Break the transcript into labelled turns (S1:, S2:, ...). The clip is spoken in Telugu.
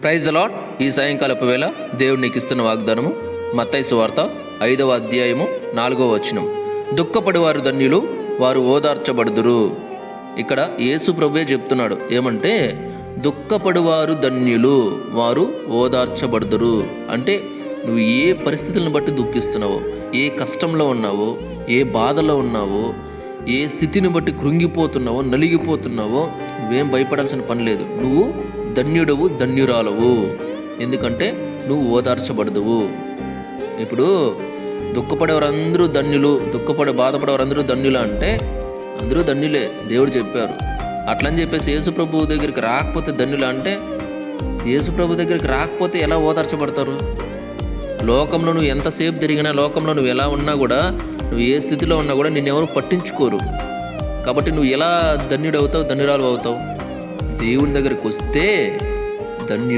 S1: Praise the lord. ఈ సాయంకాలపు వేళ దేవుడు నీకు ఇస్తున్న వాగ్దానము మత్తయి సువార్త 5వ అధ్యాయము 4వ వచనం. దుఃఖపడివారు ధన్యులు, వారు ఓదార్చబడుదురు. ఇక్కడ యేసు ప్రభువే చెప్తున్నాడు ఏమంటే, దుఃఖపడివారు ధన్యులు, వారు ఓదార్చబడుదురు. అంటే నువ్వు ఏ పరిస్థితులను బట్టి దుఃఖిస్తున్నావో, ఏ కష్టంలో ఉన్నావో, ఏ బాధలో ఉన్నావో, ఏ స్థితిని బట్టి కృంగిపోతున్నావో, నలిగిపోతున్నావో, నువ్వేం భయపడాల్సిన పని లేదు. నువ్వు ధన్యుడవు, ధన్యురాలవు. ఎందుకంటే నువ్వు ఓదార్చబడదువు. ఇప్పుడు దుఃఖపడేవారందరూ ధన్యులు, బాధపడేవారందరూ ధన్యులు అంటే అందరూ ధన్యులే, దేవుడు చెప్పారు. అట్లని చెప్పేసి యేసుప్రభు దగ్గరికి రాకపోతే ధన్యులు అంటే, యేసుప్రభు దగ్గరికి రాకపోతే ఎలా ఓదార్చబడతారు? లోకంలో నువ్వు ఎంతసేపు తిరిగినా, లోకంలో నువ్వు ఎలా ఉన్నా కూడా, నువ్వు ఏ స్థితిలో ఉన్నా కూడా నిన్నెవరు పట్టించుకోరు. కాబట్టి నువ్వు ఎలా ధన్యుడు అవుతావు, ధన్యురాలు అవుతావు? దేవుని దగ్గరికి వస్తే ధన్యుడు.